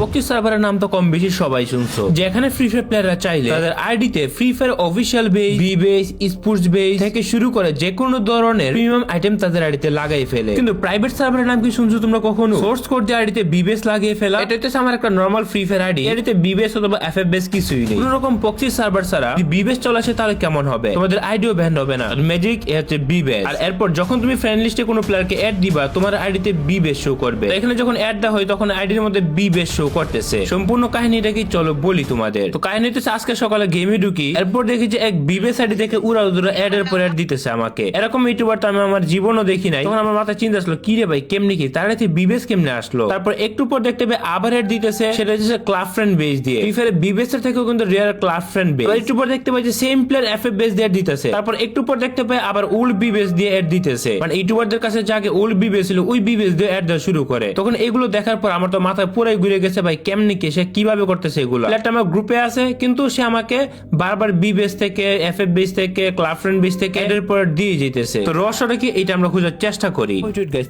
পবজি সার্ভারের নাম তো কম বেশি সবাই শুনছো, যেখানে ফ্রি ফায়ার প্লেয়াররা চাইলে তাদের আইডিতে free fire official base, B base, sports base থেকে শুরু করে যে কোনো ধরনের প্রিমিয়াম আইটেম তাদের আইডিতে লাগাই ফেলে। কিন্তু প্রাইভেট সার্ভারের নাম কি শুনছো তোমরা কখনো? সোর্স কোড দিয়ে আইডিতে বি বেস লাগিয়ে ফেলা, এটা হচ্ছে আমার একটা নরমাল ফ্রি ফায়ার আইডি, আইডিতে বি বেস অথবা এফএফ বেস কিছুই নেই। কোনো রকম পবজি সার্ভার ছাড়া বি বেস চলে আসে তাহলে কেমন হবে? তোমাদের আইডিও ব্যান্ড হবে না। ম্যাজিক হচ্ছে বি বেস। আর এরপর যখন তুমি ফ্রেন্ড লিস্টে কোনো প্লেয়ারকে অ্যাড দিবা, তোমার আইডিতে বি বেস শো করবে। এখানে যখন অ্যাড দেওয়া হয় তখন আইডির মধ্যে বি বেস শো করতেছে। সম্পূর্ণ কাহিনীটা কি চলো বলি তোমাদের। তো কাহিনী হচ্ছে আজকে সকালে গেমে ঢুকি, এরপর দেখি যে এক বি বেস আইডি থেকে উড়া উড়া অ্যাড এর পর অ্যাড দিতেছে আমাকে। এরকম ইউটিউবার তো আমি আমার জীবনও দেখি নাই। তখন আমার মাথায় চিন্তা আসলো, কি রে ভাই কেমনি কি তার কাছে বি বেস কেমনে আসলো? তারপর একটু পর দেখতে পাই আবার অ্যাড দিতেছে, সেটা হচ্ছে ক্লাব ফ্রেন্ড বেস দিয়ে। ফ্রি ফায়ারে বি বেস এর থেকেও কিন্তু রিয়ার ক্লাব ফ্রেন্ড বেস। একটু পর দেখতে পাই যে সেম প্লেয়ার এফএফ বেস দিয়ে দিতেছে। তারপর একটু পর দেখতে পাই আবার ওল্ড বি বেস দিয়ে অ্যাড দিতেছে। মানে ইউটিউবারদের কাছে যাকে ওল্ড বি বেস ছিল ওই বি বেস দিয়ে অ্যাড দেওয়া শুরু করে। তখন এগুলো দেখার পর আমার তো মাথায় পুরাই ঘুরে গেছে, ভাই কেমনি কি সে কিভাবে করতেছে এগুলো। প্লেয়ারটা আমার গ্রুপে আছে কিন্তু সে আমাকে বারবার বি বেস থেকে, এফএফ বেস থেকে, ক্লাব ফ্রেন্ড বেস থেকে এর পর দিয়ে যেতেছে। তো রহস্যটা কি এটা আমরা খোঁজার চেষ্টা করি।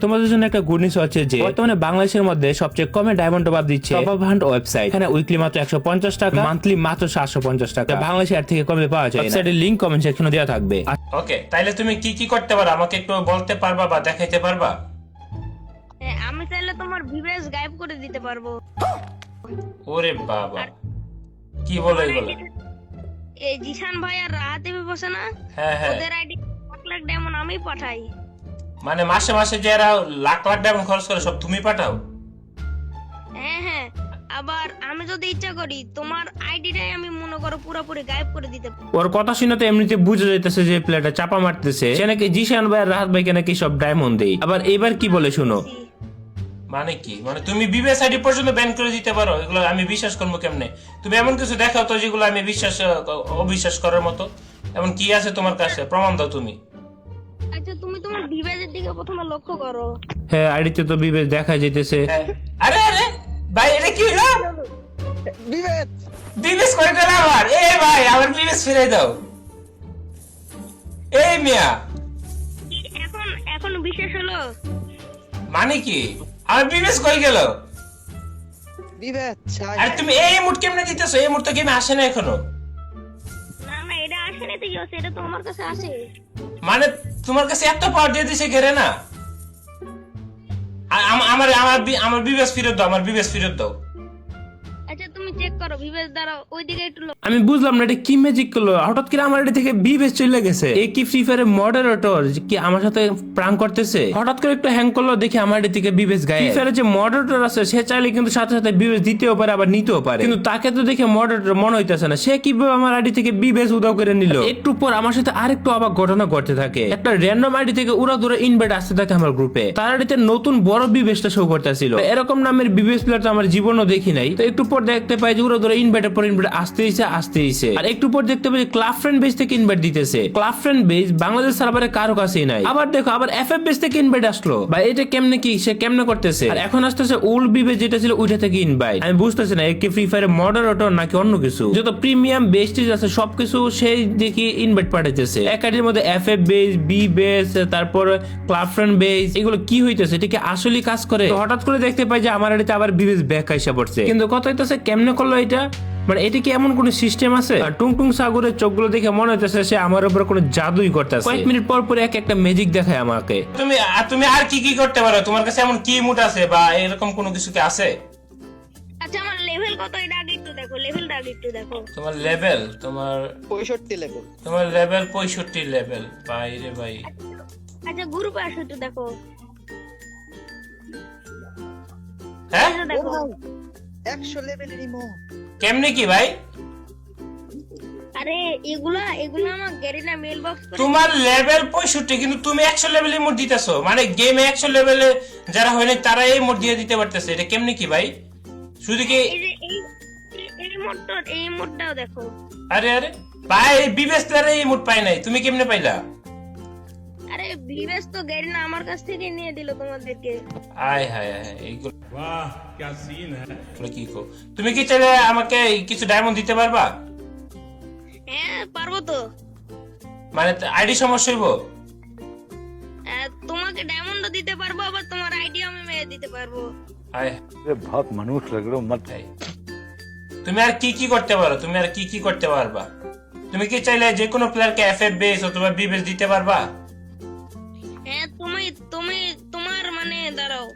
তোমাদের জন্য একটা গুড নিউজ হচ্ছে যে বর্তমানে বাংলাদেশের মধ্যে সবচেয়ে কমে ডায়মন্ড টপ আপ দিচ্ছে টপ আপ হান্ট ওয়েবসাইট। এখানে উইকলি মাত্র 150 টাকা, মান্থলি মাত্র 750 টাকা। বাংলাদেশে এর থেকে কমে পাওয়া যায় না। ওয়েবসাইটের লিংক কমেন্ট সেকশনে দেওয়া থাকবে। ওকে, তাইলে তুমি কি কি করতে পারো আমাকে একটু বলতে পারবা বা দেখাইতে পারবা? আমি চাইলে তোমার ভিভেস গায়েব করে দিতে পারবো। ওরে বাবা, কি বলো এগুলো? এই জিশান ভাই আর রাহাতে বসে না, হ্যাঁ হ্যাঁ, ওদের আইডি 1 লাখ ডায়মন্ড আমি পাঠাই। মানে মাসে মাসে যারা লাখ লাখ ডায়মন্ড খরচ করে সব তুমি পাঠাও? হ্যাঁ হ্যাঁ, আবার আমি যদি ইচ্ছা করি তোমার আইডিটাই আমি মনে করো পুরোপুরি গায়েব করে দিতে পারি। ওর কথা শুনে তো এমনিতে বুঝে যাইতেছে যে প্লেয়ারটা চাপা মারতেছে, সে নাকি জিশান ভাই আর রাহাত ভাইকে নাকি সব ডায়মন্ড দেই। আবার এবার কি বলে শুনো, মানে কি, মানে তুমি বিবেস আইডি পর্যন্ত ব্যান করে দিতে পারো? এগুলো আমি বিশ্বাস করবো কেমনে? তুমি এমন কিছু দেখাও তো যেগুলো আমি অবিশ্বাস করার মতো। এমন কি আছে তোমার কাছে? প্রমাণ দাও তুমি। আচ্ছা তুমি তোমার ভিভেসের দিকে প্রথমে লক্ষ্য করো। হ্যাঁ আইডিতে তো বিবেচ দেখা যাইতেছে। হ্যাঁ। আরে আরে ভাই, এটা কি হলো? বিবেস করে গেল আবার। এ ভাই, আবার বিবেস ফিরে দাও। এই মিয়া, এখন এখন বিশেষ হলো মানে কি? আমার বিবেস কই গেল? আর তুমি এই মুড কেমনে দিতেছো? এই মুড তো গেমে আসে না এখনো। না না, এটা আসেনি তো, এটা তো আমার কাছে আসে। মানে তোমার কাছে এত পাওয়ার দিয়ে দিছে ঘেরে না? আমার আমার আমার বিবেস ফিরত দাও, আমার বিবেস ফিরত দাও। আচ্ছা তুমি চেক করো ভিভেস দ্বারা ওইদিকে একটু আমি বুঝলাম না এটা কি ম্যাজিক করলো, হঠাৎ করে আমার আইডি থেকে বি বেস চলে গেছে। এই কি ফ্রি ফায়ারের মডারেটর কি আমার সাথে প্রাঙ্ক করতেছে? হঠাৎ করে একটু হ্যাং করলো, দেখি আমার আইডি থেকে বি বেস গায়েব। ফ্রি ফায়ারের যে মডারেটর আছে সে চাইলে কিন্তু সাথে সাথে বি বেস দিতেও পারে আবার নিতেও পারে, কিন্তু তাকে তো দেখে মডারেটর মনে হইতেছে না। সে কিভাবে আমার আইডি থেকে বি বেস উদাও করে নিল? একটু পর আমার সাথে আরেকটু অবাক ঘটনা ঘটতে থাকে। একটা র্যান্ডম আইডি থেকে উড়া দূরে ইনভাইট আসতে থাকে আমার গ্রুপে। তার আইডিতে নতুন বড় বি বেসটা শো করতেছিল। এরকম নামের বি বেস প্লেয়ার তো আমার জীবনও দেখি নাই। তো একটু পর দেখতে পাই যে উড়া দূরে ইনভাইটের পর ইনভাইট আসতেইছে। আর একটু পর দেখতে পাই ক্লাব ফ্রেন্ড বেস থেকে ইনভাইট দিতেছে। ক্লাব ফ্রেন্ড বেস বাংলাদেশ সার্ভারে কারো কাছেই নাই। আবার দেখো আবার এফএফ বেস থেকে ইনভাইট আসলো। ভাই এটা কেমনে কি সে কেমনে করতেছে? আর এখন আসতেছে ওল্ড বি বেস যেটা ছিল ওইটা থেকে ইনভাইট। আমি বুঝতেছি না একে ফ্রি ফায়ারের মডারেটর নাকি অন্য কিছু। যত প্রিমিয়াম বেস্টিজ আছে সবকিছু সেই দেখি ইনভাইট পাঠাইতেছে। একাডের মধ্যে এফএফ বেস, বি বেস, তারপর ক্লাব ফ্রেন্ড বেস, এগুলো কি হইতেছে? এটা কি আসলেই কাজ করে? হঠাৎ করে দেখতে পাই যে আমার আইডিতে আবার বি বেস ব্যাক আইসা পড়ছে। কিন্তু কথা হইতেছে কেমনে করলো এটা? মানে এটা কি এমন কোন সিস্টেম আছে? আর টুংটুং সাগরের চোখগুলো দেখে মনে হইতেছে সে আমার উপর কোনো জাদুই করতেছে। কয়েক মিনিট পর পর একটা ম্যাজিক দেখায় আমাকে। তুমি আর কি কি করতে পারো? তোমার কাছে এমন কি মুড আছে বা এরকম কোনো কিছু কি আছে? আচ্ছা আমার লেভেল কত এটা আগে একটু দেখো, লেভেলটা আগে একটু দেখো। তোমার লেভেল, তোমার 65 লেভেল। তোমার লেভেল 65 লেভেল? ভাই রে ভাই। আচ্ছা গ্রুপে আসো একটু দেখো। হ্যাঁ এটা দেখো। 100 লেভেলের ইমোট। কেমনে কি ভাই? আরে এগুলা আমার গ্যারিনা মেল বক্স করে। তোমার লেভেল 65 কিন্তু তুমি 100 লেভেলে মোড দিতেছো? মানে গেমে 100 লেভেলে যারা হয়নি তারা এই মোড দিয়ে দিতে পারতেছে? এটা কেমনে কি ভাই? শুধু কি এই যে এই মোডটাও দেখো। আরে আরে ভাই, বিবেস প্লেয়ারে এই মোড পাই নাই, তুমি কেমনে পাইলা? আরে ভিভেস তো গ্যারিনা আমার কাছ থেকে নিয়ে দিল তোমাদেরকে। আয় হায় হায়, এইগুলো वाह क्या सीन है। কি কো? তুমি কি চাইলে আমাকে কিছু ডায়মন্ড দিতে পারবা? হ্যাঁ পারবো তো। মানে আইডি সমস্যা হইব? তোমাকে ডায়মন্ডও দিতে পারবো, আবার তোমার আইডিও আমি মেরে দিতে পারবো। আয় बहुत मनुष्य लग रहे हो मत আয়। তুমি আর কি কি করতে পারো, তুমি আর কি কি করতে পারবা? তুমি কি চাইলে যে কোনো প্লেয়ারকে এফএফ বেস অথবা বি বেস দিতে পারবা? হ্যাঁ তুমি তুমি তোমার মানে দাঁড়াও,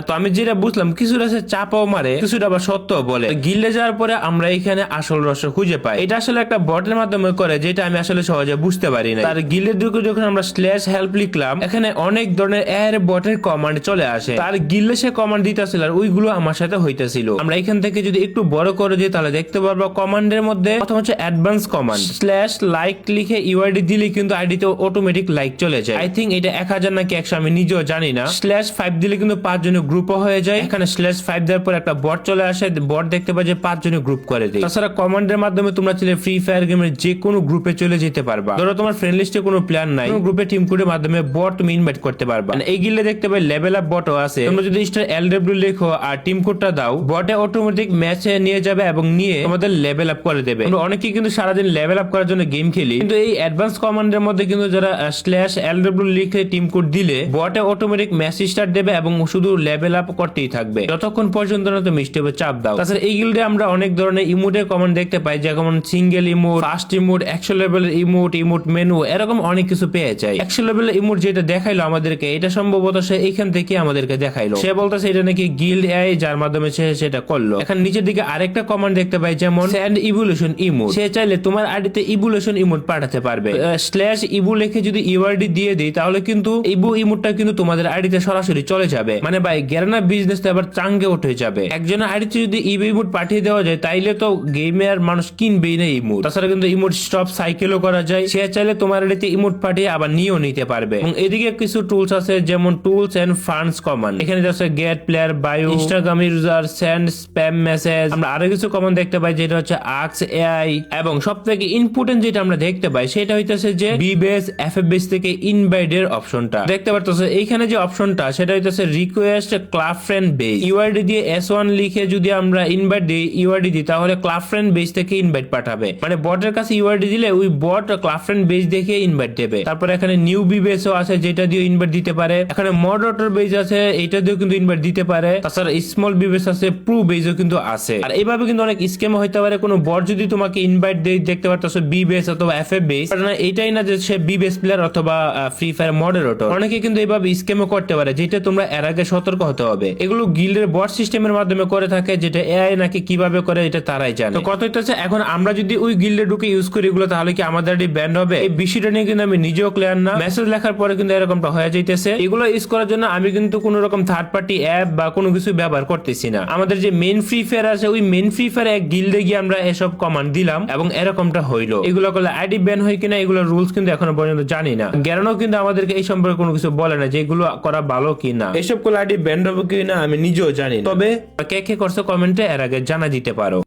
তো আমি যেটা বুঝলাম কিছুটা সে চাপাও মারে, কিছুটা আবার সত্য বলে। গিল্ডে যাওয়ার পরে আমরা এখানে আসল রহস্য খুঁজে পাই। এটা আসলে একটা বটের মাধ্যমে করে, যেটা আমি আসলে সহজে বুঝতে পারি না। তার গিল্ডের ঢুকে যখন আমরা স্ল্যাশ হেল্প লিখলাম, এখানে অনেক ধরনের এর বটের কমান্ড চলে আসে। তার গিল্ডে সে কমান্ড দিতেছিল আর ওইগুলো আমার সাথে হইতেছিল। আমরা এখান থেকে যদি একটু বড় করে দিই তাহলে দেখতে পারবো কমান্ডের মধ্যে প্রথম হচ্ছে অ্যাডভান্স কমান্ড, স্ল্যাশ লাইক লিখে ইউআইডি দিলে কিন্তু আইডিতে অটোমেটিক লাইক চলে যায়। আই থিঙ্ক এটা 1000 নাকি 100 আমি নিজেও জানি না। স্ল্যাশ 5 দিলে কিন্তু 5 জনের গ্রুপও হয়ে যায়। এখানে স্ল্যাশ 5 দেওয়ার পর একটা বট চলে আসে, বট দেখতে পাই যে 5 জনের গ্রুপ করে দেয়। তাছাড়া কমান্ডের মাধ্যমে তোমরা চাইলে ফ্রি ফায়ার গেমের যে কোনো গ্রুপে চলে যেতে পারবা। ধরো তোমার ফ্রেন্ড লিস্টে কোনো প্লেয়ার নাই, গ্রুপে টিম কোডের মাধ্যমে বট তুমি ইনভাইট করতে পারবা। এই গিল্ডে দেখতে পাই লেভেল আপ বটও আছে। তোমরা যদি স্টার এলডব্লিউ লেখো আর টিম কোডটা দাও, বটে অটোমেটিক ম্যাচে নিয়ে যাবে এবং নিয়ে তোমাদের লেভেল আপ করে দেবে। আমরা অনেকেই কিন্তু সারাদিন লেভেল আপ করার জন্য গেম খেলি, কিন্তু এই অ্যাডভান্স কমান্ডের মধ্যে কিন্তু যারা স্ল্যাশ এলডব্লিউ লিখে টিম কোড দিলে বটে অটোমেটিক ম্যাচ স্টার্ট দেবে এবং শুধু লেভেল আপ করতেই থাকবে যতক্ষণ পর্যন্ত না তুমি স্টেপে চাপ দাও। তাছাড়া এই গিল্ডে আমরা অনেক ধরনের ইমোটের কমান্ড দেখতে পাই, যেমন সিঙ্গেল ইমোট, ফাস্ট ইমোট, 100 লেভেলের ইমোট, ইমোট মেনু, এরকম অনেক কিছু পেয়ে যায়। 100 লেভেলের ইমোট যেটা দেখাইলো আমাদেরকে, এটা সম্ভবত সে এখান থেকে আমাদেরকে দেখাইলো। সে বলতেছে এটা নাকি গিল্ড এআই, যার মাধ্যমে সে সেটা করলো। এখন নিচের দিকে আরেকটা কমান্ড দেখতে পাই, যেমন স্যান্ড ইভলিউশন ইমোট। সে চাইলে তোমার আইডিতে ইভলিউশন ইমোট পাঠাতে পারবে। স্ল্যাশ ইভু লিখে যদি ইউআরডি দিয়ে দিই তাহলে কিন্তু ইভু ইমোটটা কিন্তু তোমাদের আইডিতে সরাসরি চলে যাবে। মানে ভাই গেরানা বিজনেস তো আবার চাঙ্গে উঠে যাবে। একজনের আইডিতে যদি ইভু ইমোট পাঠিয়ে দেওয়া যায় তাইলে তো গেমে আর মানুষ কিনবেই না ইমোট। তাছাড়া কিন্তু ইমোট স্টপ সাইকেলও করা যায়। সে চাইলে তোমার আইডিতে ইমোট পাঠিয়ে আবার নিয়েও নিতে পারবে। এবং এদিকে কিছু টুলস আছে, যেমন টুলস এন্ড ফান্ডস কমান্ড। এখানে আছে get player bio, Instagram user, send spam message. আমরা আরো কিছু কমান্ড দেখতে পাই, যেটা হচ্ছে আক্স এআই। এবং সবথেকে ইম্পর্টেন্ট যেটা আমরা দেখতে পাই সেটা হইতেছে যে বিবেস এফএফবিএস থেকে ইনভাইট এর অপশনটা দেখতে পারতেছে। এইখানে যে অপশনটা সেটা হইতেছে request club friend base. UID দিয়ে S1 লিখে যদি আমরা ইনভাইট দিই, ইউআইডি দিই, তাহলে ক্লাব ফ্রেন্ড বেস থেকে ইনভাইট পাঠাবে। মানে বটের কাছে ইউআইডি দিলে ওই বট ক্লাব ফ্রেন্ড বেস দেখে ইনভাইট দেবে। তারপর এখানে নিউ বিবেসও আছে, যেটা দিয়ে ইনভাইট দিতে পারে। এখানে মডারেটর বেস আছে, এটা দিয়ে কিন্তু ইনভাইট দিতে পারে। তাছাড়া স্মল বিবেস আছে, প্রো বেসও কিন্তু আছে। আর এইভাবে কিন্তু অনেক স্ক্যাম হইতে পারে। কোনো বট যদি তোমাকে ইনভাইট দেয়, দেখতে পারতেছো বিবেস অথবা এফএফ বেস, এটাই না যে সে বিবেস প্লেয়ার অথবা ফ্রি ফায়ার মডারেটর। অনেকে কিন্তু এইভাবে স্ক্যামও করতে পারে, যেটা তোমরা এর আগে সতর্ক হতে হবে। এগুলো গিল্ডের বট সিস্টেমের মাধ্যমে করে থাকে, যেটা এআই নাকি কিভাবে করে এটা তারাই জানে। তো কত হইতেছে, এখন আমরা যদি ওই গিল্ডে ঢুকে ইউজ করি এগুলো, তাহলে কি আমাদের ব্যান্ড হবে? এই বিষয়টা নিয়ে কিন্তু আমি নিজেও ক্লিয়ার না। মেসেজ লেখার পরে কিন্তু এরকমটা হয়ে যাইতেছে। এগুলো ইউজ করার জন্য আমি কিন্তু কোনো রকম থার্ড পার্টি অ্যাপ বা কোনো কিছু ব্যবহার করতেছি না। আমাদের যে মেইন ফ্রি ফায়ার আছে, ওই মেইন ফ্রি ফায়ার এক গিল্ডে গিয়ে আমরা এসব কমান্ড দিলাম এবং এরকমটা হইলো। এগুলো করলে আইডি ব্যান হয় কিনা এগুলো রুলস কিন্তু এখনো পর্যন্ত জানি না। গ্যারানও কিন্তু আমাদেরকে এই সম্পর্কে কোনো কিছু বলে না যে এগুলো করা ভালো কিনা। এসব করলে আইডি ব্যান হবে কিনা আমি নিজেও জানি না। তবে কে কে করছে কমেন্টে এর আগে জানা দিতে পারো।